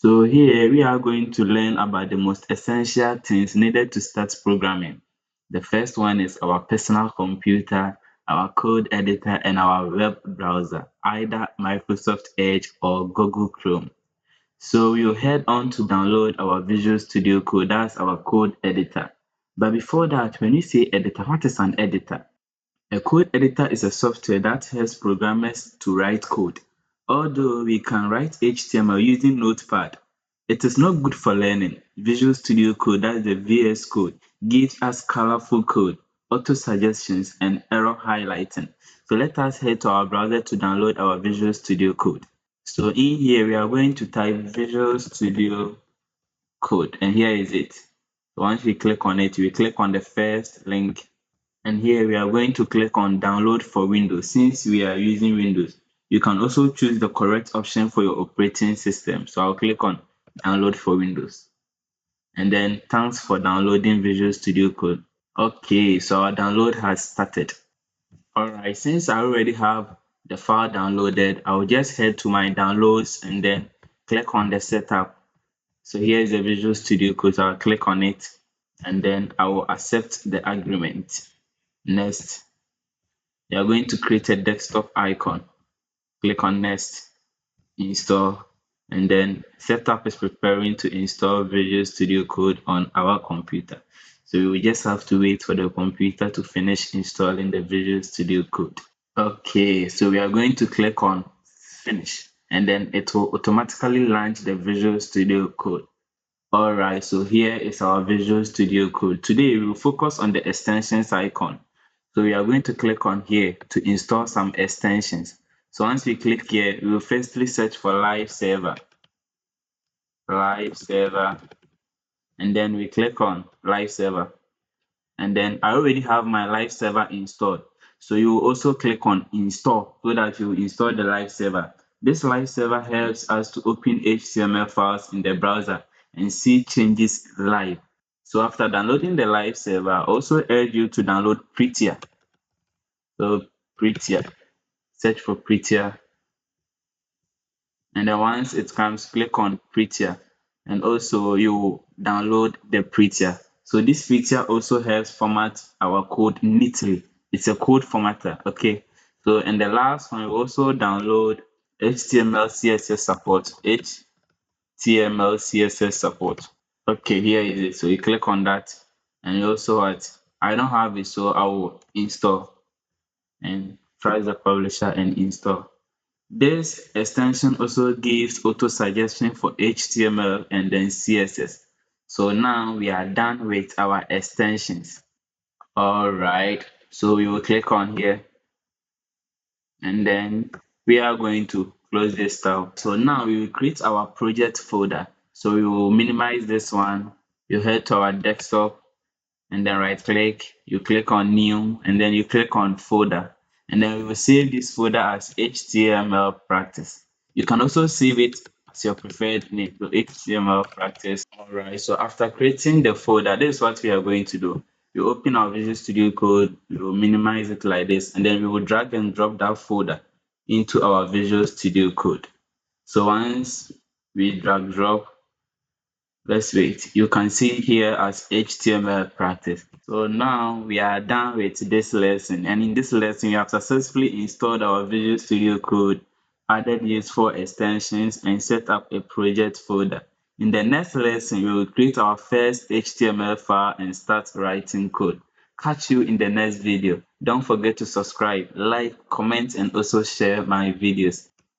So here we are going to learn about the most essential things needed to start programming. The first one is our personal computer, our code editor, and our web browser, either Microsoft Edge or Google Chrome. So we'll head on to download our Visual Studio Code, that's our code editor. But before that, when you say editor, what is an editor? A code editor is a software that helps programmers to write code. Although we can write HTML using Notepad, it is not good for learning. Visual Studio Code, that's the VS Code, gives us colorful code, auto suggestions, and error highlighting. So let us head to our browser to download our Visual Studio Code. So in here, we are going to type Visual Studio Code, and here is it. Once we click on it, we click on the first link, and here we are going to click on download for Windows. Since we are using Windows, you can also choose the correct option for your operating system. So I'll click on download for Windows, and then thanks for downloading Visual Studio Code. Okay, so our download has started. Alright, since I already have the file downloaded, I'll just head to my downloads and then click on the setup. So here is the Visual Studio Code. So I'll click on it, and then I will accept the agreement. Next, you are going to create a desktop icon. Click on next, install, and then setup is preparing to install Visual Studio Code on our computer. So we will just have to wait for the computer to finish installing the Visual Studio Code. Okay, so we are going to click on finish, and then it will automatically launch the Visual Studio Code. Alright, so here is our Visual Studio Code. Today we will focus on the extensions icon. So we are going to click on here to install some extensions. So once we click here, we will firstly search for live server, and then we click on live server. And then I already have my live server installed. So you will also click on install so that you install the live server. This live server helps us to open HTML files in the browser and see changes live. So after downloading the live server, I also urge you to download Prettier. So Prettier, search for Prettier, and then once it comes, click on Prettier, and also you download the Prettier. So this feature also helps format our code neatly. It's a code formatter, okay? So and the last one, you also download HTML CSS support. HTML CSS support. Okay, here is it. So you click on that, and you also what? I don't have it, so I will install and try the publisher and install. This extension also gives auto suggestion for HTML and then CSS. So now we are done with our extensions. All right, so we will click on here, and then we are going to close this tab. So now we will create our project folder. So we will minimize this one. You head to our desktop, and then right click, you click on new, and then you click on folder, and then we will save this folder as HTML practice. You can also save it as your preferred name, so HTML practice. All right, so after creating the folder, this is what we are going to do. We open our Visual Studio Code, we will minimize it like this, and then we will drag and drop that folder into our Visual Studio Code. So once we drag drop, let's wait. You can see here as HTML practice. So now we are done with this lesson, and in this lesson we have successfully installed our Visual Studio Code, added useful extensions, and set up a project folder. In the next lesson, we will create our first HTML file and start writing code. Catch you in the next video. Don't forget to subscribe, like, comment, and also share my videos.